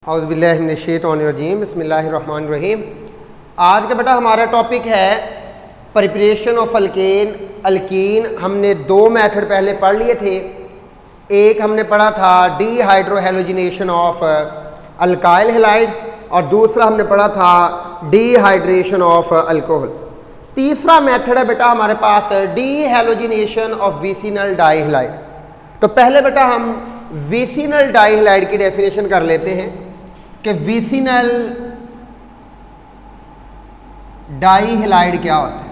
औज़ुबिल्लाहिमिनश्शैतानिर्रजीम बिस्मिल्लाहिर्रहमानिर्रहीम। आज का बेटा हमारा टॉपिक है प्रिपरेशन ऑफ अल्कीन। हमने दो मेथड पहले पढ़ लिए थे। एक हमने पढ़ा था डीहाइड्रोहेलोजिनेशन ऑफ अल्काइल हैलाइड और दूसरा हमने पढ़ा था डीहाइड्रेशन ऑफ अल्कोहल। तीसरा मेथड है बेटा हमारे पास डीहेलोजिनेशन ऑफ विसिनल डाइहैलाइड। तो पहले बेटा हम विसिनल डाइहैलाइड की डेफिनेशन कर लेते हैं कि विसिनल डाइहैलाइड क्या होता है।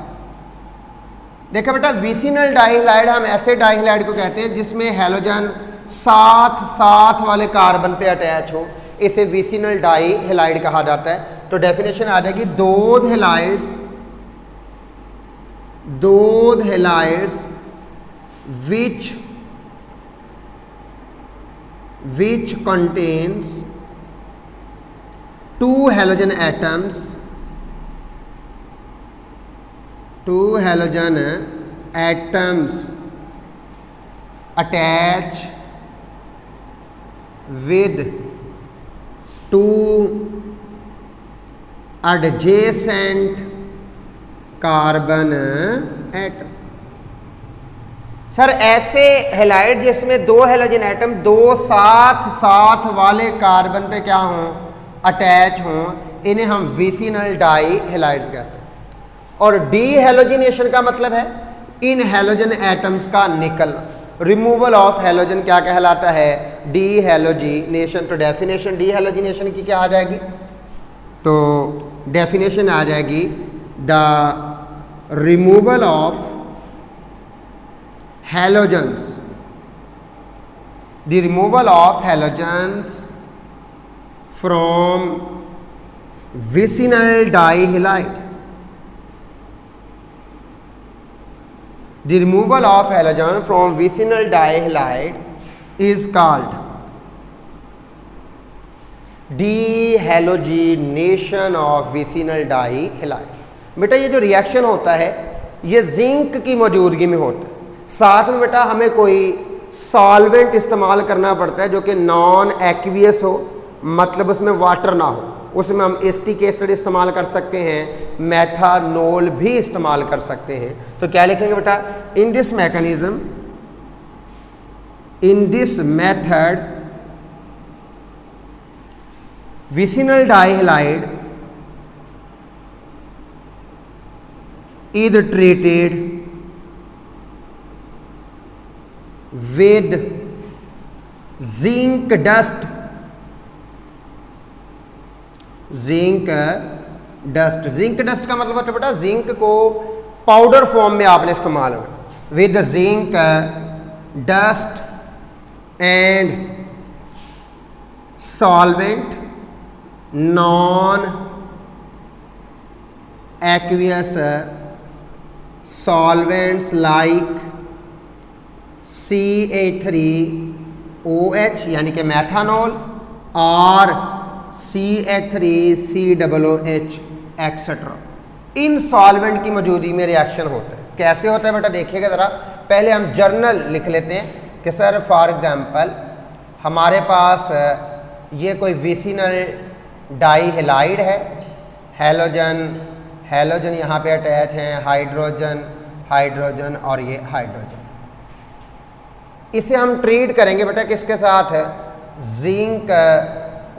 देखो बेटा, विसिनल डाइहैलाइड हम ऐसे डाइहैलाइड को कहते हैं जिसमें हैलोजन साथ वाले कार्बन पे अटैच हो, इसे विसिनल डाइहैलाइड कहा जाता है। तो डेफिनेशन आ जाएगी those halides which contains two halogen atoms attach with two adjacent carbon atom। Sir ऐसे हैलाइड जिसमें दो हैलोजन एटम दो साथ वाले कार्बन पे क्या हों, अटैच हों, इन्हें हम विसिनल डाइहैलाइड्स कहते हैं। और डीहेलोजिनेशन का मतलब है इन हैलोजन एटम्स का निकलना, रिमूवल ऑफ हैलोजन क्या कहलाता है, डीहेलोजिनेशन। तो डेफिनेशन डीहेलोजिनेशन की क्या आ जाएगी, तो डेफिनेशन आ जाएगी the removal of halogens, the removal of halogens from vicinal dihalide, the removal of halogen from vicinal dihalide is called dehalogenation of vicinal dihalide। बेटा ये जो रिएक्शन होता है ये जिंक की मौजूदगी में होता है। साथ में बेटा हमें कोई सॉल्वेंट इस्तेमाल करना पड़ता है जो कि नॉन एक्वियस हो, मतलब उसमें वाटर ना हो। उसमें हम एसिटिक एसिड इस्तेमाल कर सकते हैं, मेथानॉल भी इस्तेमाल कर सकते हैं। तो क्या लिखेंगे बेटा, in this mechanism, in this method vicinal dihalide is treated with zinc dust। zinc dust का मतलब बेटा जिंक को पाउडर फॉर्म में आपने इस्तेमाल करना। With zinc dust and solvent non aqueous solvents like CH3OH यानी कि मैथानॉल और CH3COOH एक्सेट्रा। इन सॉल्वेंट की मौजूदगी में रिएक्शन होता है। कैसे होता है बेटा देखिएगा ज़रा। पहले हम जर्नल लिख लेते हैं कि सर फॉर एग्जांपल हमारे पास ये कोई विसिनल डाइहैलाइड है, हैलोजन यहाँ पे अटैच हैं, हाइड्रोजन और ये हाइड्रोजन। इसे हम ट्रीट करेंगे बेटा किसके साथ है, जिंक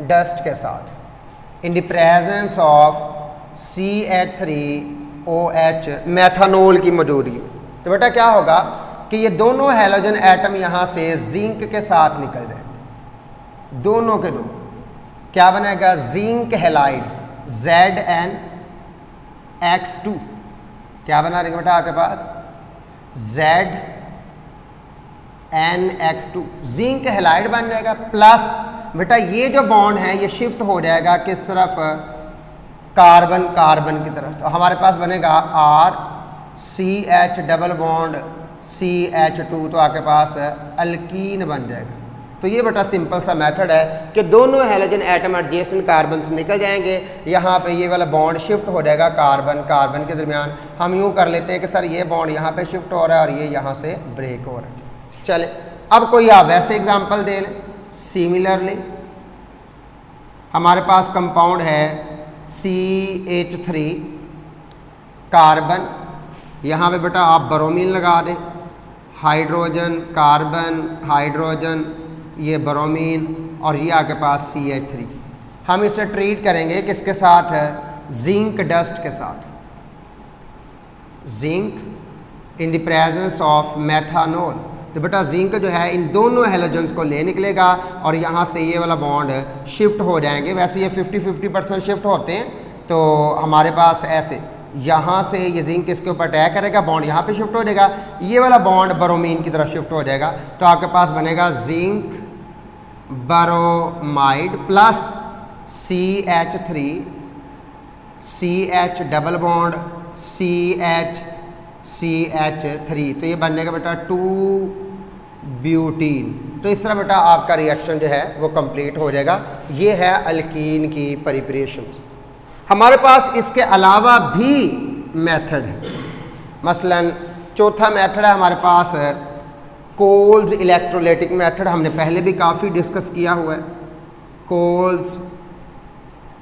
डस्ट के साथ, इन द प्रेजेंस ऑफ CH3OH मैथानॉल की मौजूदगी में। तो बेटा क्या होगा कि ये दोनों हैलोजन एटम यहाँ से जिंक के साथ निकल जाएंगे, दोनों के दो। क्या बनेगा, जिंक हैलाइड ZnX2। क्या बना देंगे बेटा आपके पास, ZnX2 जिंक हैलाइड बन जाएगा। प्लस बेटा ये जो बॉन्ड है ये शिफ्ट हो जाएगा किस तरफ, कार्बन की तरफ। तो हमारे पास बनेगा RCH डबल बॉन्ड CH2, तो आपके पास अल्कीन बन जाएगा। तो ये बेटा सिंपल सा मेथड है कि दोनों हैलोजन एटम एडजेसेंट कार्बन से निकल जाएंगे, यहाँ पे ये वाला बॉन्ड शिफ्ट हो जाएगा कार्बन के दरमियान। हम यूँ कर लेते हैं कि सर ये बॉन्ड यहाँ पे शिफ्ट हो रहा है और ये यहाँ से ब्रेक हो रहा है। चले अब कोई आप वैसे एग्जाम्पल दे लें। सिमिलरली हमारे पास कंपाउंड है CH3 कार्बन, यहाँ पे बेटा आप ब्रोमीन लगा दें, हाइड्रोजन कार्बन हाइड्रोजन, ये ब्रोमीन, और ये आपके पास CH3। हम इसे ट्रीट करेंगे किसके साथ है, जिंक डस्ट के साथ, zinc in the presence of methanol. तो बेटा जिंक जो है इन दोनों हेलोजेंस को ले निकलेगा और यहाँ से ये वाला बॉन्ड शिफ्ट हो जाएंगे। वैसे ये 50-50% शिफ्ट होते हैं, तो हमारे पास ऐसे यहाँ से ये जिंक इसके ऊपर अटैक करेगा, बॉन्ड यहाँ पे शिफ्ट हो जाएगा, ये वाला बॉन्ड ब्रोमीन की तरफ शिफ्ट हो जाएगा, तो आपके पास बनेगा zinc bromide plus CH3 CH double bond CH3, तो ये बनने का बेटा 2 ब्यूटीन। तो इस तरह बेटा आपका रिएक्शन जो है वो कंप्लीट हो जाएगा। ये है अल्कीन की प्रिपरेशन। हमारे पास इसके अलावा भी मेथड है, मसलन चौथा मेथड है हमारे पास कोल्स इलेक्ट्रोलाइटिक मेथड। हमने पहले भी काफ़ी डिस्कस किया हुआ है कोल्स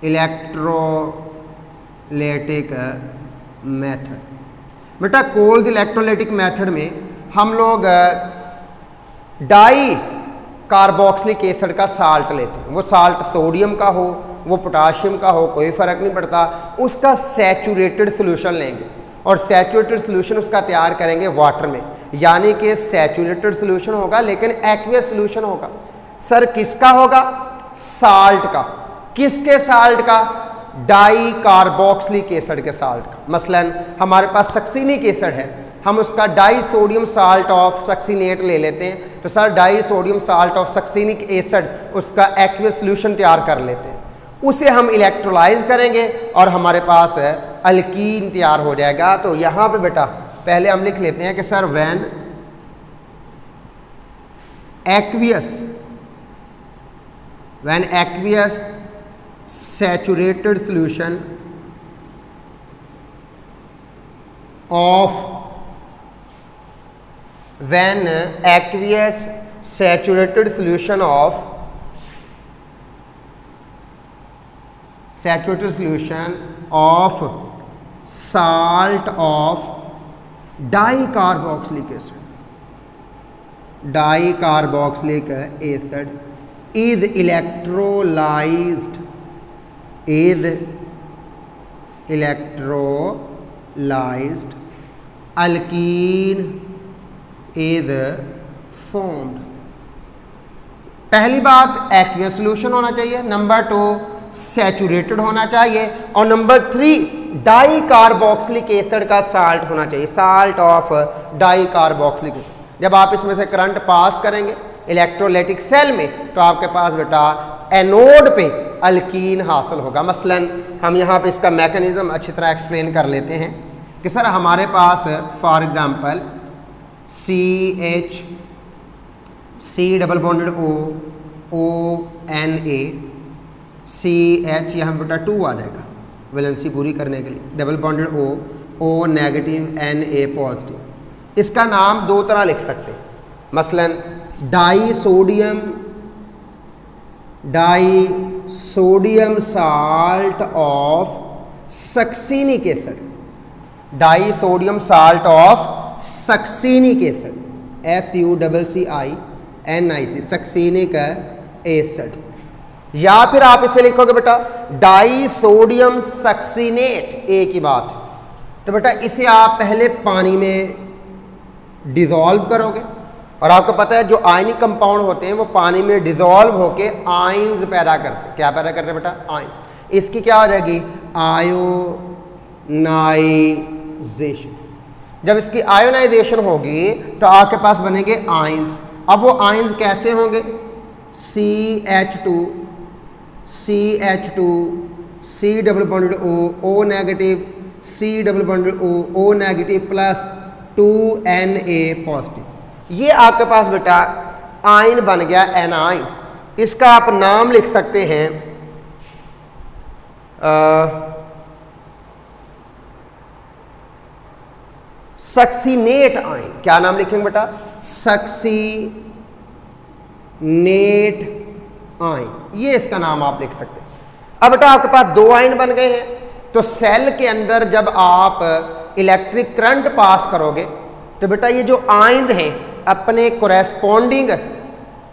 इलेक्ट्रोलाइटिक मेथड। बेटा कोल्स इलेक्ट्रोलाइटिक मेथड में हम लोग डाई कार्बोक्सिलिक एसिड का साल्ट लेते हैं, वो साल्ट सोडियम का हो वो पोटाशियम का हो कोई फ़र्क नहीं पड़ता, उसका सैचुरेटेड सोल्यूशन लेंगे और सैचुरेटेड सोल्यूशन उसका तैयार करेंगे वाटर में, यानी कि सैचुरेटेड सोल्यूशन होगा लेकिन एक्वियस सोल्यूशन होगा। सर किसका होगा, साल्ट का। किसके साल्ट का, डाई कार्बोक्सिलिक एसिड के साल्ट का। मसलन हमारे पास सक्सिनिक एसिड है, हम उसका die sodium salt of succinate ले लेते हैं, तो sir die sodium salt of succinic acid उसका एक्वियस सोल्यूशन तैयार कर लेते हैं, उसे हम इलेक्ट्रोलाइज करेंगे और हमारे पास अल्कीन तैयार हो जाएगा। तो यहाँ पे बेटा पहले हम लिख लेते हैं कि sir when aqueous saturated solution of salt of dicarboxylic acid is electrolyzed alkene is formed। पहली बात एक्वियस सोल्यूशन होना चाहिए, नंबर 2 सैचुरेटेड होना चाहिए, और नंबर 3 डाई कार्बोक्सिलिक एसिड का साल्ट होना चाहिए, salt of di carboxylic acid. जब आप इसमें से करंट पास करेंगे इलेक्ट्रोलाइटिक सेल में, तो आपके पास बेटा एनोड पे अल्कीन हासिल होगा। मसलन हम यहाँ पे इसका मैकेनिज्म अच्छी तरह एक्सप्लेन कर लेते हैं कि सर हमारे पास for example C double bonded ONA CH, यहाँ बेटा 2 आ जाएगा वैलेंसी पूरी करने के लिए, double bonded O negative Na positive. इसका नाम दो तरह लिख सकते हैं, मसलन die sodium salt of succinic acid, die sodium salt of succinic acid SUCCINIC succinic acid. या फिर आप इसे लिखोगे बेटा डाई सोडियम सक्सिनेट, एक ही बात। तो बेटा इसे आप पहले पानी में डिजोल्व करोगे, और आपको पता है जो आयनिक कंपाउंड होते हैं वो पानी में डिजोल्व होके आयंस पैदा करते हैं। क्या पैदा करते हैं बेटा, आयंस। इसकी क्या हो जाएगी, आयोनाइजेशन। जब इसकी आयोनाइजेशन होगी तो आपके पास बनेंगे आयंस। अब वो आयंस कैसे होंगे, CH2 C double bonded O negative C double bonded O negative plus 2Na positive. ये आपके पास बेटा आयन बन गया एनाइन। इसका आप नाम लिख सकते हैं सक्सिनेट आयन। क्या नाम लिखेंगे बेटा, सक्सिनेट आयन, ये इसका नाम आप लिख सकते हैं। अब बेटा आपके पास दो आयन बन गए हैं, तो सेल के अंदर जब आप इलेक्ट्रिक करंट पास करोगे तो बेटा ये जो आयन हैं अपने कोरेस्पॉन्डिंग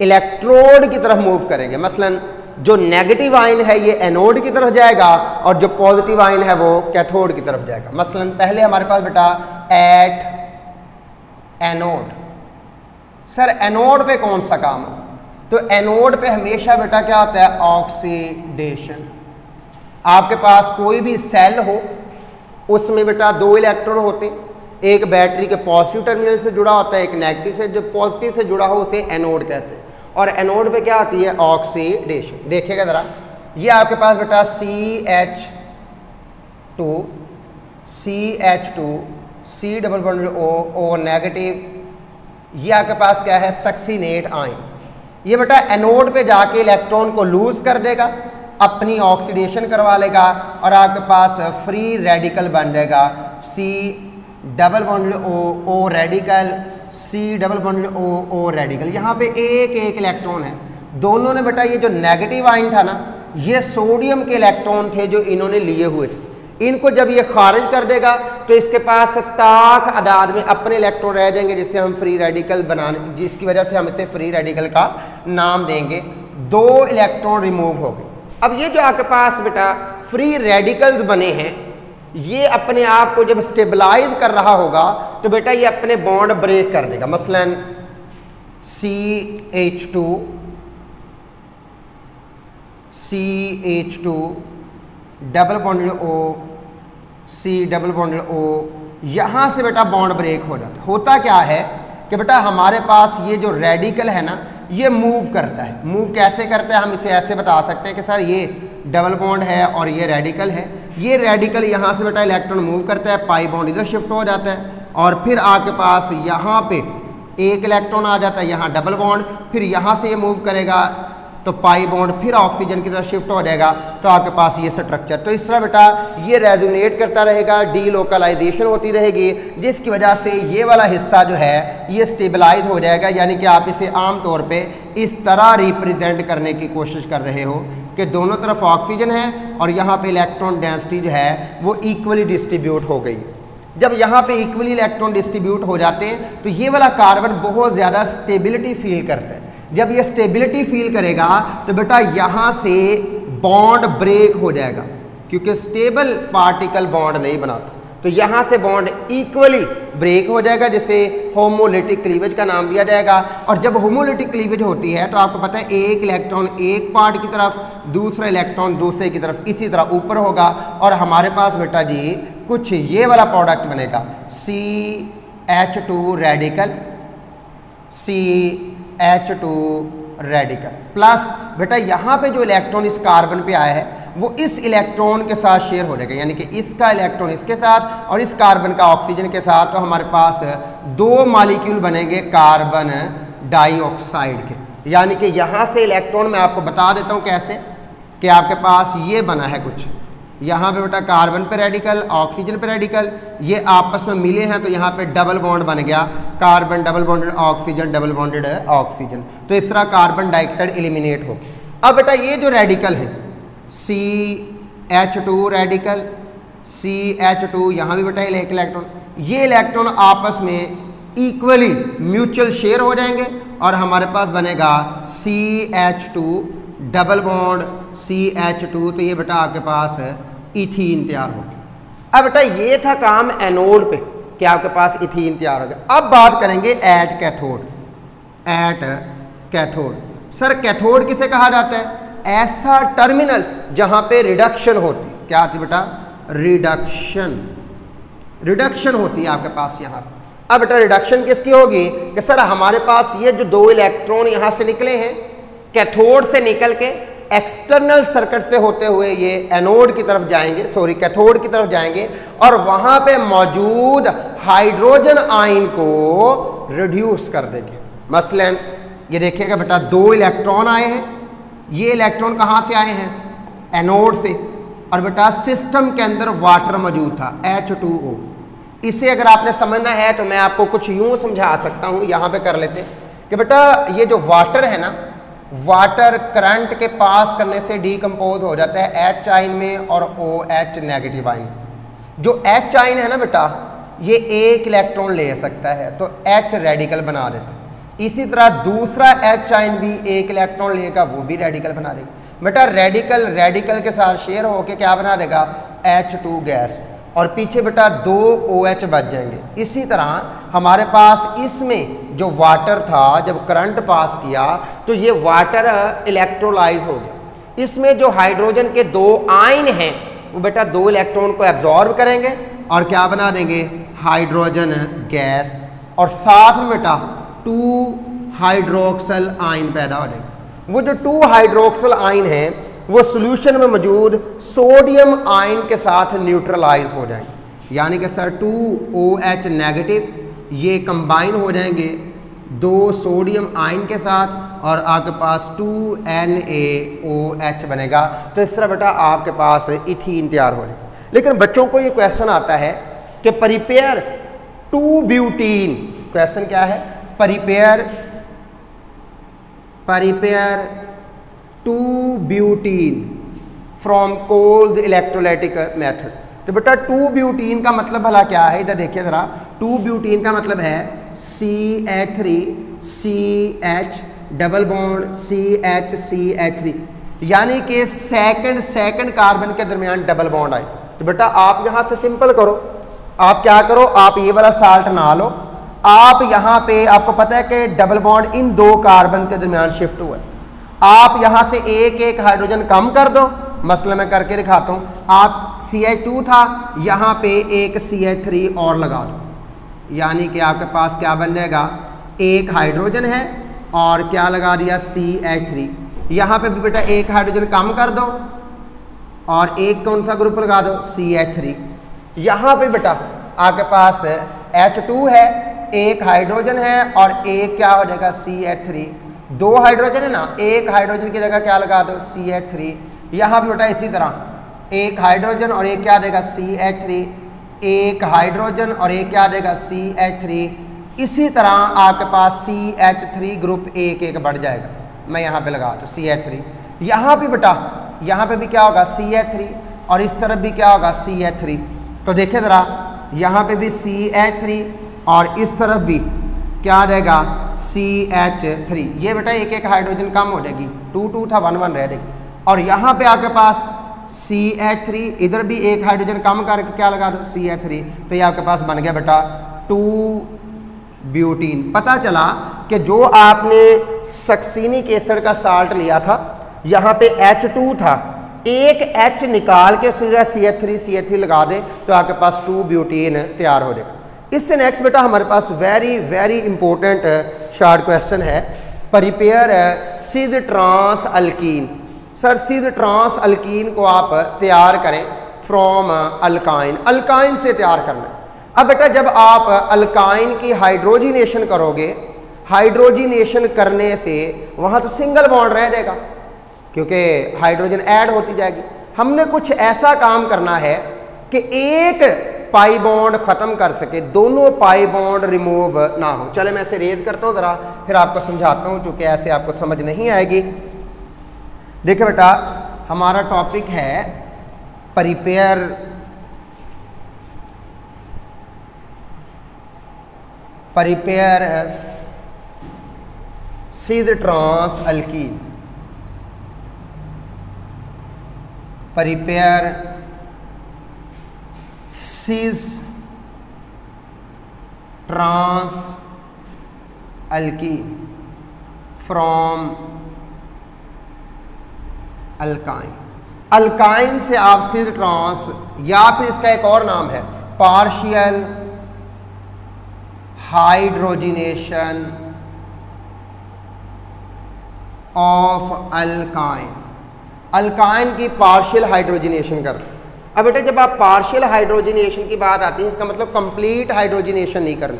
इलेक्ट्रोड की तरफ मूव करेंगे। मसलन जो नेगेटिव आयन है ये एनोड की तरफ जाएगा और जो पॉजिटिव आयन है वो कैथोड की तरफ जाएगा। मसलन पहले हमारे पास बेटा एट एनोड, सर एनोड पे कौन सा काम है? तो एनोड पे हमेशा बेटा क्या होता है? ऑक्सीडेशन। आपके पास कोई भी सेल हो उसमें बेटा दो इलेक्ट्रॉन होते हैं, एक बैटरी के पॉजिटिव टर्मिनल से जुड़ा होता है, एक नेगेटिव से। जो पॉजिटिव से जुड़ा हो उसे एनोड कहते हैं, और एनोड पे क्या आती है? ऑक्सीडेशन। देखिएगा जरा, ये आपके पास बेटा CH2 C double bond O negative, ये आपके पास क्या है? Succinate ion. ये बेटा एनोड पे जाके इलेक्ट्रॉन को लूज कर देगा, अपनी ऑक्सीडेशन करवा लेगा और आपके पास फ्री रेडिकल बन जाएगा। C double bond O radical, C double bond O radical. यहाँ पे एक एक इलेक्ट्रॉन है। दोनों ने बेटा ये जो नेगेटिव आयन था ना, ये सोडियम के इलेक्ट्रॉन थे जो इन्होंने लिए हुए थे। इनको जब ये खारिज कर देगा तो इसके पास ताक आदाद में अपने इलेक्ट्रॉन रह जाएंगे, जिससे हम फ्री रेडिकल बनाने, जिसकी वजह से हम इसे फ्री रेडिकल का नाम देंगे। दो इलेक्ट्रॉन रिमूव हो गए। अब ये जो आपके पास बेटा फ्री रेडिकल्स बने हैं, ये अपने आप को जब स्टेबलाइज कर रहा होगा तो बेटा ये अपने बॉन्ड ब्रेक कर देगा। मसलन CH2 double bonded O, C double bonded O, यहाँ से बेटा बॉन्ड ब्रेक हो जाता है। होता क्या है कि बेटा हमारे पास ये जो रेडिकल है ना, ये मूव करता है। मूव कैसे करता है? हम इसे ऐसे बता सकते हैं कि सर ये डबल बॉन्ड है और ये रेडिकल है। ये रेडिकल यहाँ से बेटा इलेक्ट्रॉन मूव करता है, पाई बॉन्ड इधर शिफ्ट हो जाता है और फिर आपके पास यहाँ पे एक इलेक्ट्रॉन आ जाता है, यहाँ डबल बॉन्ड, फिर यहाँ से ये मूव करेगा तो पाई बॉन्ड फिर ऑक्सीजन की तरफ शिफ्ट हो जाएगा, तो आपके पास ये स्ट्रक्चर। तो इस तरह बेटा ये रेजोनेट करता रहेगा, डीलोकलाइजेशन होती रहेगी, जिसकी वजह से ये वाला हिस्सा जो है ये स्टेबलाइज हो जाएगा। यानी कि आप इसे आम तौर पे इस तरह रिप्रेजेंट करने की कोशिश कर रहे हो कि दोनों तरफ ऑक्सीजन है और यहाँ पे इलेक्ट्रॉन डेंसिटी जो है वो इक्वली डिस्ट्रीब्यूट हो गई। जब यहाँ पे इक्वली इलेक्ट्रॉन डिस्ट्रीब्यूट हो जाते हैं तो ये वाला कार्बन बहुत ज़्यादा स्टेबिलिटी फील करता है। जब ये स्टेबिलिटी फील करेगा तो बेटा यहाँ से बॉन्ड ब्रेक हो जाएगा, क्योंकि स्टेबल पार्टिकल बॉन्ड नहीं बनाता, तो यहाँ से बॉन्ड इक्वली ब्रेक हो जाएगा, जिसे होमोलिटिक क्लीवेज का नाम दिया जाएगा। और जब होमोलिटिक क्लीवेज होती है तो आपको पता है एक इलेक्ट्रॉन एक पार्ट की तरफ, दूसरा इलेक्ट्रॉन दूसरे की तरफ, इसी तरह ऊपर होगा और हमारे पास बेटा जी कुछ ये वाला प्रोडक्ट बनेगा, CH2 radical, CH2 radical plus बेटा यहाँ पे जो इलेक्ट्रॉन इस कार्बन पे आया है वो इस इलेक्ट्रॉन के साथ शेयर हो जाएगा, यानी कि इसका इलेक्ट्रॉन इसके साथ और इस कार्बन का ऑक्सीजन के साथ। तो हमारे पास दो मॉलिक्यूल बनेंगे कार्बन डाइऑक्साइड के। यानी कि यहाँ से इलेक्ट्रॉन मैं आपको बता देता हूँ कैसे, कि आपके पास ये बना है कुछ, यहाँ पे बेटा कार्बन पे रेडिकल, ऑक्सीजन पे रेडिकल, ये आपस में मिले हैं तो यहाँ पे डबल बॉन्ड बन गया, carbon double bonded oxygen, double bonded oxygen. तो इस तरह कार्बन डाइऑक्साइड एलिमिनेट हो। अब बेटा ये जो रेडिकल है CH2 रेडिकल, CH2, यहाँ भी बेटा एक इलेक्ट्रॉन, ये इलेक्ट्रॉन आपस में इक्वली म्यूचुअल शेयर हो जाएंगे और हमारे पास बनेगा CH2 डबल बॉन्ड CH2। तो ये बेटा आपके पास है इथीन तैयार हो गया। अब बेटा ये था काम एनोड पे कि आपके पास इथीन तैयार हो गया। अब बात करेंगे at cathode. At cathode, sir cathode किसे कहा जाता है? ऐसा टर्मिनल जहां पे रिडक्शन होती है। क्या आती बेटा? रिडक्शन। रिडक्शन होती है आपके पास यहाँ। अब बेटा रिडक्शन किसकी होगी कि सर हमारे पास ये जो दो इलेक्ट्रॉन यहाँ से निकले हैं, कैथोड से निकल के एक्सटर्नल सर्किट से होते हुए ये एनोड की तरफ जाएंगे, सॉरी कैथोड की तरफ जाएंगे और वहां पे मौजूद हाइड्रोजन आयन को रिड्यूस कर देंगे। मसलन ये देखिएगा बेटा दो इलेक्ट्रॉन आए हैं, ये इलेक्ट्रॉन कहाँ से आए हैं? एनोड से, और बेटा सिस्टम के अंदर वाटर मौजूद था H2O। इसे अगर आपने समझना है तो मैं आपको कुछ यूं समझा सकता हूं, यहां पे कर लेते कि बेटा ये जो वाटर है ना, वाटर करंट के पास करने से डीकम्पोज हो जाता है H आयन में और OH नेगेटिव आयन। जो H आयन है ना बेटा, ये एक इलेक्ट्रॉन ले सकता है तो H रेडिकल बना देता है। इसी तरह दूसरा H आयन भी एक इलेक्ट्रॉन लेगा, वो भी रेडिकल बना देगा। बेटा रेडिकल रेडिकल के साथ शेयर होके क्या बना देगा, H2 गैस, और पीछे बेटा 2 OH बच जाएंगे। इसी तरह हमारे पास इसमें जो वाटर था, जब करंट पास किया तो ये वाटर इलेक्ट्रोलाइज हो गया। इसमें जो हाइड्रोजन के 2 आयन हैं वो बेटा 2 इलेक्ट्रॉन को एब्जॉर्ब करेंगे और क्या बना देंगे, हाइड्रोजन गैस, और साथ में बेटा 2 हाइड्रोक्सल आयन पैदा हो जाएंगे। वो जो 2 हाइड्रोक्सल आयन है वो सॉल्यूशन में मौजूद सोडियम आयन के साथ न्यूट्रलाइज हो जाएंगे, यानी कि सर 2OH नेगेटिव ये कंबाइन हो जाएंगे 2 सोडियम आयन के साथ और आपके पास 2NaOH बनेगा। तो इस तरह बेटा आपके पास इथीन तैयार हो जाएगा। लेकिन बच्चों को ये क्वेश्चन आता है कि प्रिपेयर 2 ब्यूटीन, क्वेश्चन क्या है, prepare 2 butene from cold electrolytic method. तो बेटा 2 ब्यूटीन का मतलब भला क्या है, इधर देखिए जरा। 2 ब्यूटीन का मतलब है CH3 CH double bond CH3, यानी कि सेकंड कार्बन के दरमियान डबल बॉन्ड आए। तो बेटा आप यहां से सिंपल करो, आप क्या करो, आप ये वाला साल्ट ना लो, आप यहां पे आपको पता है कि डबल बॉन्ड इन 2 कार्बन के दरमियान शिफ्ट हुआ है, आप यहां से एक हाइड्रोजन कम कर दो। मसला मैं करके दिखाता हूं, आप CH2 था, यहां पे एक CH3 और लगा दो, यानी कि आपके पास क्या बन जाएगा, एक हाइड्रोजन है और क्या लगा दिया, CH3। यहां पे भी बेटा एक हाइड्रोजन कम कर दो और एक कौन सा ग्रुप लगा दो, CH3। यहां पे बेटा आपके पास H2 है, एक हाइड्रोजन है और एक क्या हो जाएगा, CH3। 2 हाइड्रोजन है ना, एक हाइड्रोजन की जगह क्या लगा दो, CH3। यहाँ भी बेटा इसी तरह एक हाइड्रोजन और एक क्या देगा, CH3, एक हाइड्रोजन और एक क्या देगा, CH3। इसी तरह आपके पास CH3 ग्रुप एक बढ़ जाएगा। मैं यहाँ पे लगा दूँ CH3, यहाँ भी बेटा यहाँ पे भी क्या होगा, CH3, और इस तरफ भी क्या होगा, CH3। तो देखिए ज़रा, यहाँ पे भी CH3 और इस तरफ भी क्या रहेगा, CH3। ये बेटा एक हाइड्रोजन कम हो जाएगी, 2 था 1 रह जाएगी। और यहाँ पे आपके पास CH3, इधर भी एक हाइड्रोजन कम करके क्या लगा दो, CH3। तो ये आपके पास बन गया बेटा 2 ब्यूटीन। पता चला कि जो आपने सक्सीनिक एसिड का साल्ट लिया था, यहाँ पे H2 था, एक H निकाल के सीधा CH3 लगा दे तो आपके पास 2 ब्यूटीन तैयार हो जाएगा। इससे नेक्स्ट बेटा हमारे पास वेरी इंपॉर्टेंट शॉर्ट क्वेश्चन है, prepare cis trans alkene. Sir cis trans alkene को आप तैयार करें फ्रॉम अल्काइन, अल्काइन से तैयार करना है। अब बेटा जब आप अल्काइन की हाइड्रोजिनेशन करोगे, हाइड्रोजिनेशन करने से वहाँ तो सिंगल बॉन्ड रह जाएगा क्योंकि हाइड्रोजन ऐड होती जाएगी। हमने कुछ ऐसा काम करना है कि एक पाई बॉन्ड खत्म कर सके, दोनों पाई बॉन्ड रिमूव ना हो। चले मैं इसे रेज करता हूँ ज़रा, फिर आपको समझाता हूँ क्योंकि ऐसे आपको समझ नहीं आएगी। देखिए बेटा हमारा टॉपिक है prepare cis trans alkene, prepare cis trans alkene from alkyne. Alkyne से आप सिस ट्रांस, या फिर इसका एक और नाम है partial hydrogenation of alkyne, alkyne की पार्शियल हाइड्रोजिनेशन कर। अब बेटा जब आप पार्शियल हाइड्रोजिनेशन की बात आती है, इसका मतलब कंप्लीट हाइड्रोजिनेशन नहीं करनी,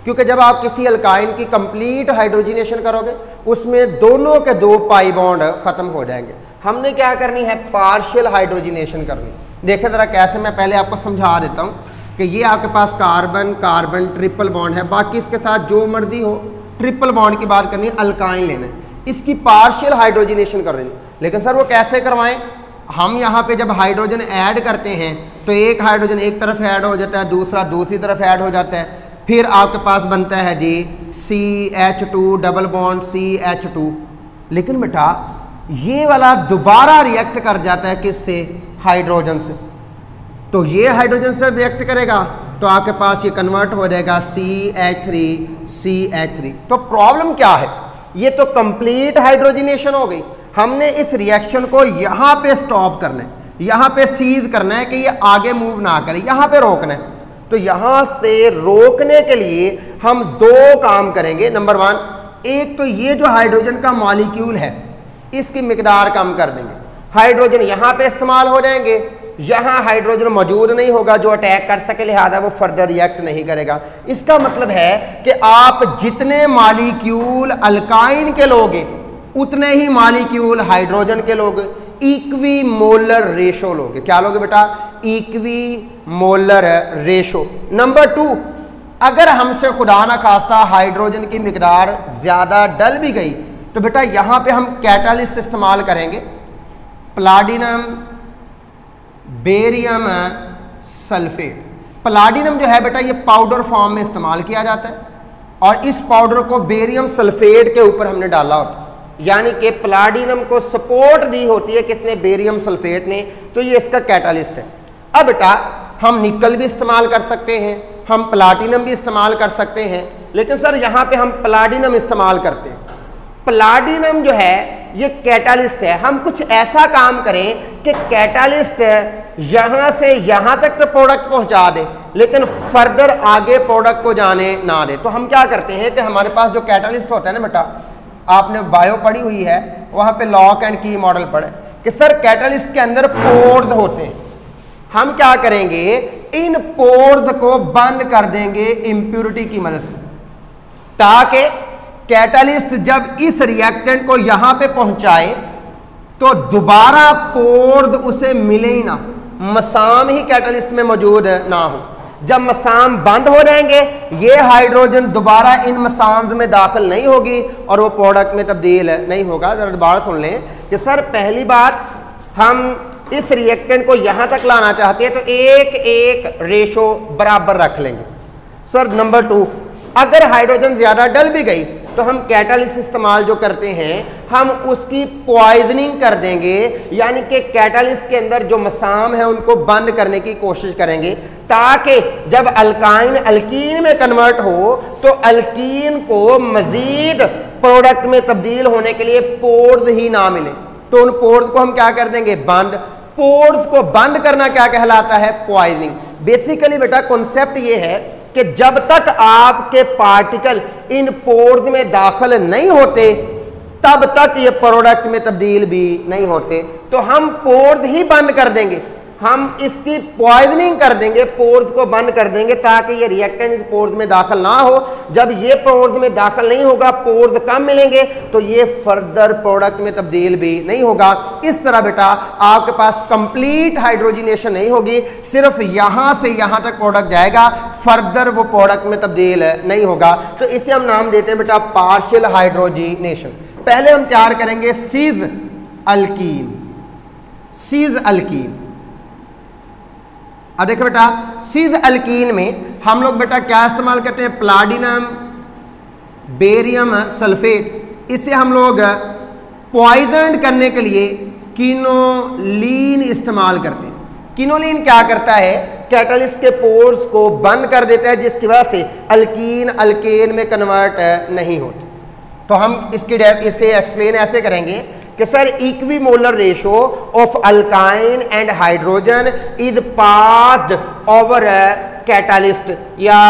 क्योंकि जब आप किसी अल्काइन की कंप्लीट हाइड्रोजिनेशन करोगे उसमें दोनों के 2 पाई बॉन्ड खत्म हो जाएंगे। हमने क्या करनी है, पार्शियल हाइड्रोजिनेशन करनी। देखिए ज़रा कैसे, मैं पहले आपको समझा देता हूँ कि ये आपके पास कार्बन कार्बन ट्रिपल बॉन्ड है, बाकी इसके साथ जो मर्जी हो ट्रिपल बॉन्ड की बात करनी है, अल्काइन लेना है। इसकी पार्शियल हाइड्रोजनेशन कर रहे हैं। लेकिन सर वो कैसे करवाएं? हम यहाँ पे जब हाइड्रोजन ऐड करते हैं तो एक हाइड्रोजन एक तरफ ऐड हो जाता है, दूसरा दूसरी तरफ ऐड हो जाता है, फिर आपके पास बनता है जी CH2 डबल बॉन्ड CH2। लेकिन बेटा ये वाला दोबारा रिएक्ट कर जाता है किससे? हाइड्रोजन से। तो ये हाइड्रोजन से रिएक्ट करेगा तो आपके पास ये कन्वर्ट हो जाएगा CH3। तो प्रॉब्लम क्या है? ये तो कंप्लीट हाइड्रोजनेशन हो गई। हमने इस रिएक्शन को यहाँ पे स्टॉप करना है, यहाँ पे सीज करना है कि ये आगे मूव ना करे, यहाँ पे रोकना है। तो यहाँ से रोकने के लिए हम दो काम करेंगे। नंबर 1, एक तो ये जो हाइड्रोजन का मॉलिक्यूल है इसकी मिकदार कम कर देंगे। हाइड्रोजन यहाँ पे इस्तेमाल हो जाएंगे, यहाँ हाइड्रोजन मौजूद नहीं होगा जो अटैक कर सके, लिहाजा वो फर्दर रिएक्ट नहीं करेगा। इसका मतलब है कि आप जितने मॉलिक्यूल अल्काइन के लोगे उतने ही मॉलिक्यूल हाइड्रोजन के लोगे। इक्वी मोलर रेशो लोगे। क्या लोगे बेटा? Equi molar ratio. नंबर 2, अगर हमसे खुदा ना खास्ता हाइड्रोजन की मिकदार ज्यादा डल भी गई तो बेटा यहां पे हम कैटालिस्ट इस्तेमाल करेंगे, प्लाटिनम बेरियम सल्फेट। प्लाटिनम जो है बेटा ये पाउडर फॉर्म में इस्तेमाल किया जाता है और इस पाउडर को बेरियम सल्फेट के ऊपर हमने डाला होता है, यानी कि प्लाटिनम को सपोर्ट दी होती है किसने? बेरियम सल्फेट ने। तो ये इसका कैटालिस्ट है। अब बेटा हम निकल भी इस्तेमाल कर सकते हैं, हम प्लाटिनम भी इस्तेमाल कर सकते हैं, लेकिन सर यहाँ पे हम प्लाटिनम इस्तेमाल करते हैं। प्लाटिनम जो है ये कैटालिस्ट है। हम कुछ ऐसा काम करें कि कैटालिस्ट यहां से यहां तक तो प्रोडक्ट पहुंचा दे लेकिन फर्दर आगे प्रोडक्ट को जाने ना दे। तो हम क्या करते हैं कि हमारे पास जो कैटालिस्ट होता है ना बेटा, आपने बायो पढ़ी हुई है, वहां पे लॉक एंड की मॉडल पढ़े कि सर कैटालिस्ट के अंदर पोर्स होते हैं। हम क्या करेंगे? इन पोर्स को बंद कर देंगे इंप्योरिटी की मदद से, ताकि कैटालिस्ट जब इस रिएक्टेंट को यहां पे पहुंचाए तो दोबारा पोर्स उसे मिले ही ना, मसाम ही कैटालिस्ट में मौजूद ना हो। जब मसाम बंद हो जाएंगे ये हाइड्रोजन दोबारा इन मसाम्स में दाखिल नहीं होगी और वो प्रोडक्ट में तब्दील नहीं होगा। जरा दोबारा सुन लें कि सर पहली बात, हम इस रिएक्टेंट को यहां तक लाना चाहते हैं तो एक एक रेशो बराबर रख लेंगे। सर नंबर 2, अगर हाइड्रोजन ज्यादा डल भी गई तो हम कैटालिस्ट इस्तेमाल जो करते हैं हम उसकी पॉइजनिंग कर देंगे, यानी कि कैटालिस्ट के अंदर जो मसाम है उनको बंद करने की कोशिश करेंगे, ताकि जब अल्काइन अल्कीन में कन्वर्ट हो तो अल्कीन को मजीद प्रोडक्ट में तब्दील होने के लिए पोर्स ही ना मिले। तो उन पोर्स को हम क्या कर देंगे? बंद। पोर्स को बंद करना क्या कहलाता है? पॉइजनिंग। बेसिकली बेटा कॉन्सेप्ट ये है कि जब तक आपके पार्टिकल इन पोर्स में दाखिल नहीं होते तब तक ये प्रोडक्ट में तब्दील भी नहीं होते। तो हम पोर्स ही बंद कर देंगे, हम इसकी पॉइजनिंग कर देंगे, पोर्स को बंद कर देंगे ताकि ये रिएक्टेंट पोर्स में दाखिल ना हो। जब ये पोर्स में दाखिल नहीं होगा, पोर्स कम मिलेंगे तो ये फर्दर प्रोडक्ट में तब्दील भी नहीं होगा। इस तरह बेटा आपके पास कंप्लीट हाइड्रोजनेशन नहीं होगी, सिर्फ यहां से यहां तक प्रोडक्ट जाएगा, फर्दर वो प्रोडक्ट में तब्दील नहीं होगा। तो इसे हम नाम देते हैं बेटा पार्शियल हाइड्रोजनेशन। पहले हम तैयार करेंगे सीज अल्कीन। सीज अल्कीन, अब देखो बेटा सीज अल्कीन में हम लोग बेटा क्या इस्तेमाल करते हैं? Platinum barium sulphate. इसे हम लोग पॉइजन करने के लिए किनोलीन इस्तेमाल करते हैं। किनोलीन क्या करता है? कैटालिस्ट के पोर्स को बंद कर देता है, जिसकी वजह से अल्कीन अल्केन में कन्वर्ट नहीं होते। तो हम इसे एक्सप्लेन ऐसे करेंगे कि sir equimolar ratio of alkyne and hydrogen is passed over catalyst या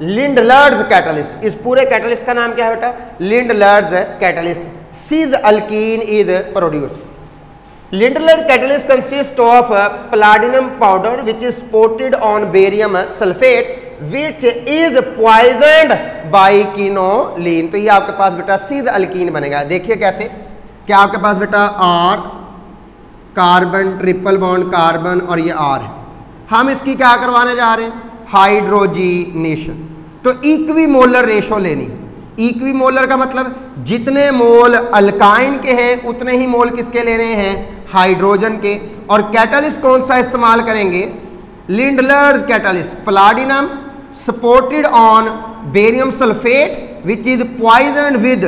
लिंडलर्स कैटालिस्ट। इस पूरे कैटालिस्ट का नाम क्या है बेटा? Lindlar's catalyst. Cis alkene is produce. Lindlar catalyst consist of platinum powder which is supported on barium sulphate which is poisoned by quinoline. तो ये आपके पास बेटा सीज अल्कीन बनेगा। देखिए कैसे, क्या आपके पास बेटा R carbon triple bond carbon और ये R है। हम इसकी क्या करवाने जा रहे हैं? हाइड्रोजनेशन। तो इक्विमोलर रेशो लेनी। इक्विमोलर का मतलब जितने मोल अल्काइन के हैं उतने ही मोल किसके ले रहे हैं, हाइड्रोजन के। और कैटालिस्ट कौन सा इस्तेमाल करेंगे, Lindlar catalyst, platinum supported on barium sulphate which is poison with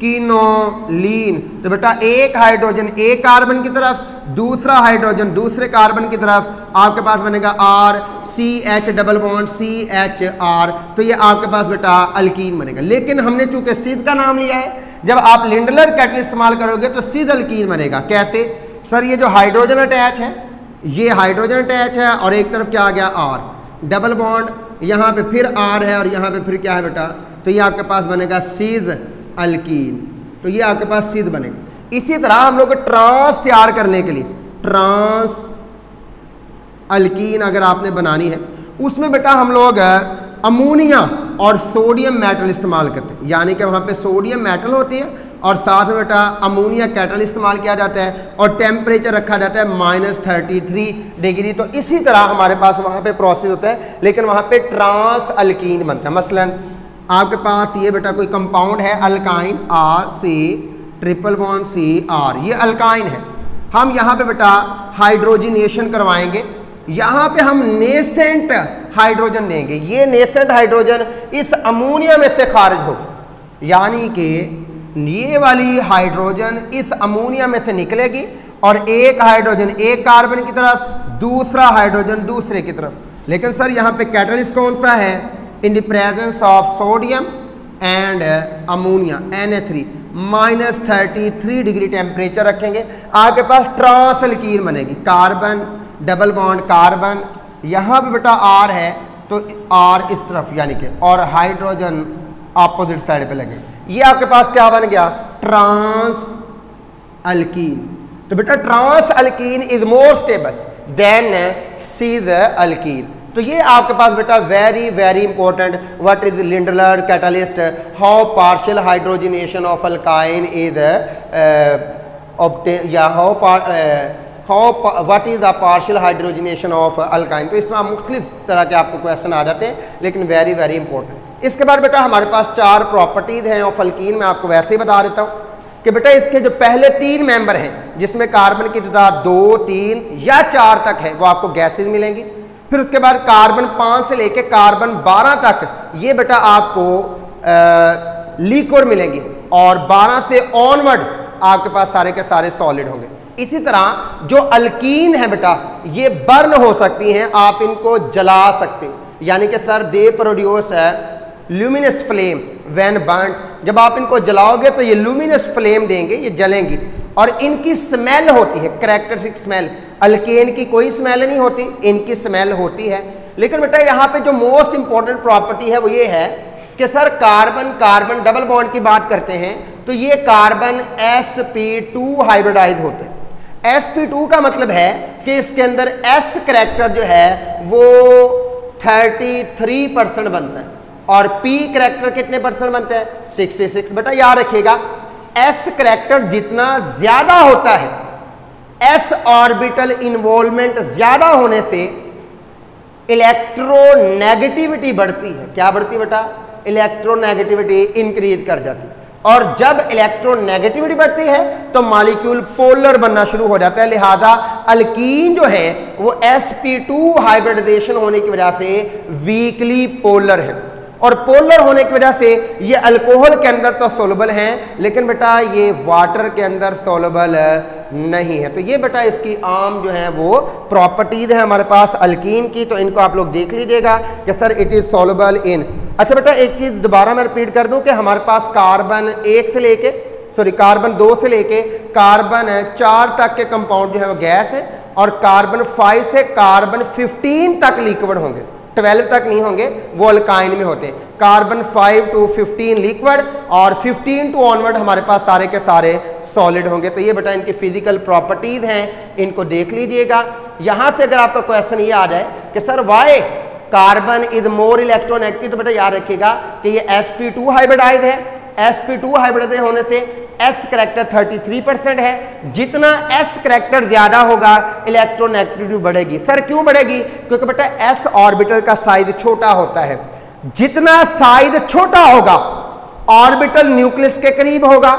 quinoline. तो बेटा एक हाइड्रोजन एक कार्बन की तरफ, दूसरा हाइड्रोजन दूसरे कार्बन की तरफ, आपके पास बनेगा R C H double bond C H R, तो ये आपके पास बेटा अल्कीन बनेगा। लेकिन हमने चूंकि सिद का नाम लिया है, जब आप लिंडलर कैटलिस्ट इस्तेमाल करोगे तो सिद अल्कीन बनेगा। कैसे सर, ये जो हाइड्रोजन अटैच है, ये हाइड्रोजन अटैच है और एक तरफ क्या आ गया आर, डबल बॉन्ड, यहाँ पे फिर आर है और यहाँ पे फिर क्या है बेटा, तो ये आपके पास बनेगा सीज अल्कीन, तो ये आपके पास सिद बनेगा। इसी तरह हम लोग ट्रांस तैयार करने के लिए ट्रांस अल्कीन अगर आपने बनानी है, उसमें बेटा हम लोग अमोनिया और सोडियम मेटल इस्तेमाल करते हैं, यानी कि वहाँ पे सोडियम मेटल होती है और साथ में बेटा अमोनिया कैटल इस्तेमाल किया जाता है और टेम्परेचर रखा जाता है -33 डिग्री। तो इसी तरह हमारे पास वहाँ पे प्रोसेस होता है, लेकिन वहाँ पे ट्रांस अल्कीन बनता है। मसलन आपके पास ये बेटा कोई कंपाउंड है alkyne R C triple bond C R, ये अल्काइन है, हम यहाँ पे बेटा हाइड्रोजिनेशन करवाएंगे, यहाँ पे हम नेसेंट हाइड्रोजन देंगे, ये नेसेंट हाइड्रोजन इस अमोनिया में से खारिज होगा, यानी कि ये वाली हाइड्रोजन इस अमोनिया में से निकलेगी और एक हाइड्रोजन एक कार्बन की तरफ, दूसरा हाइड्रोजन दूसरे की तरफ। लेकिन सर यहाँ पे कैटलिस्ट कौन सा है, इन the presence of sodium and ammonia Na3 -33 degree temperature रखेंगे, आपके पास ट्रांस अल्कीन बनेगी, कार्बन डबल बॉन्ड कार्बन, यहाँ पे बेटा आर है तो आर इस तरफ यानी कि, और हाइड्रोजन अपोजिट साइड पे लगे, ये आपके पास क्या बन गया, ट्रांस अल्कीन। तो बेटा trans alkene is more stable than cis alkene. तो ये आपके पास बेटा very very important, what is Lindlar catalyst, how partial hydrogenation of alkyne is obtain, या what is the partial hydrogenation of alkyne. तो इस तरह मुख्तलिफ तरह के आपको क्वेश्चन आ जाते हैं, लेकिन वेरी वेरी इंपॉर्टेंट। इसके बाद बेटा हमारे पास 4 प्रॉपर्टीज हैं ऑफ अल्कीन, मैं आपको वैसे ही बता देता हूँ कि बेटा इसके जो पहले 3 मेंबर हैं जिसमें कार्बन की तादाद 2, 3 या 4 तक है, वो आपको गैसेज मिलेंगी। फिर उसके बाद कार्बन 5 से लेके कार्बन 12 तक ये बेटा आपको लिक्विड मिलेंगी, और 12 से ऑनवर्ड आपके पास सारे के सारे सॉलिड होंगे। इसी तरह जो अल्कीन है बेटा ये बर्न हो सकती हैं, आप इनको जला सकते हैं, यानी कि sir they produce luminous flame when burned, जब आप इनको जलाओगे तो ये ल्यूमिनस फ्लेम देंगे, ये जलेंगी, और इनकी स्मेल होती है कैरेक्टरिस्टिक स्मेल। अल्केन की कोई स्मेल नहीं होती, इनकी स्मेल होती है। लेकिन बेटा यहाँ पे जो मोस्ट इंपॉर्टेंट प्रॉपर्टी है वो ये है कि sir carbon carbon double bond की बात करते हैं तो ये कार्बन sp2 हाइब्रिडाइज होते हैं। sp2 का मतलब है कि इसके अंदर s करैक्टर जो है वो 33% बनता है और p करैक्टर कितने परसेंट बनता है, 66। बेटा याद रखिएगा s करैक्टर जितना ज्यादा होता है, s ऑर्बिटल इन्वॉल्वमेंट ज्यादा होने से इलेक्ट्रोनेगेटिविटी बढ़ती है। क्या बढ़ती बेटा, इलेक्ट्रोनेगेटिविटी इंक्रीज कर जाती है, और जब इलेक्ट्रोनेगेटिविटी बढ़ती है तो मॉलिक्यूल पोलर बनना शुरू हो जाता है। लिहाजा अल्कीन जो है वो sp2 हाइब्रिडाइजेशन होने की वजह से वीकली पोलर है, और पोलर होने की वजह से ये अल्कोहल के अंदर तो सोलबल हैं, लेकिन बेटा ये वाटर के अंदर सोलबल नहीं है। तो ये बेटा इसकी आम जो है वो प्रॉपर्टीज है हमारे पास अल्कीन की, तो इनको आप लोग देख लीजिएगा कि sir it is soluble in. अच्छा बेटा एक चीज दोबारा मैं रिपीट कर दूं कि हमारे पास कार्बन 1 से लेके कार्बन 2 से लेके कार्बन 4 तक के कंपाउंड जो है वो गैस है, और कार्बन 5 से कार्बन 15 तक लिक्विड होंगे, 12 तक नहीं होंगे, वो अल्काइन में होते हैं। कार्बन 5 to 15 लिक्विड और 15 टू ऑनवर्ड हमारे पास सारे के सारे सॉलिड होंगे। तो ये बेटा इनकी फिजिकल प्रॉपर्टीज हैं, इनको देख लीजिएगा। यहां से अगर आपका क्वेश्चन ये आ जाए कि sir why carbon is more electronegative, तो बेटा याद रखिएगा कि ये sp2 हाइब्रिडाइज है। sp2 हाइब्रिडाइज होने से s करैक्टर 33% है, जितना s करैक्टर ज्यादा होगा इलेक्ट्रोनेगेटिविटी बढ़ेगी। सर क्यों बढ़ेगी, क्योंकि बेटा s ऑर्बिटल का साइज छोटा होता है, जितना साइज छोटा होगा ऑर्बिटल न्यूक्लियस के करीब होगा।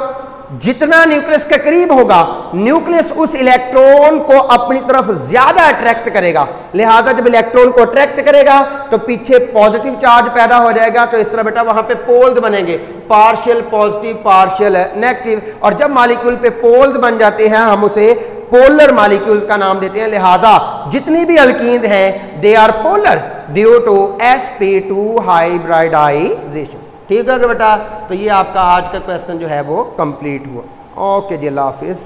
जितना न्यूक्लियस के करीब होगा, न्यूक्लियस उस इलेक्ट्रॉन को अपनी तरफ ज्यादा अट्रैक्ट करेगा। लिहाजा जब इलेक्ट्रॉन को अट्रैक्ट करेगा तो पीछे पॉजिटिव चार्ज पैदा हो जाएगा। तो इस तरह बेटा वहां पे पोल्स बनेंगे, पार्शियल पॉजिटिव पार्शियल नेगेटिव। और जब मॉलिक्यूल पे पोल्स बन जाते हैं हम उसे पोलर मॉलिक्यूल्स का नाम देते हैं। लिहाजा जितनी भी अल्कीन है they are polar due to sp2 hybridization. ठीक है बेटा, तो ये आपका आज का क्वेश्चन जो है वो कंप्लीट हुआ। ओके जी, अल्लाह हाफिज।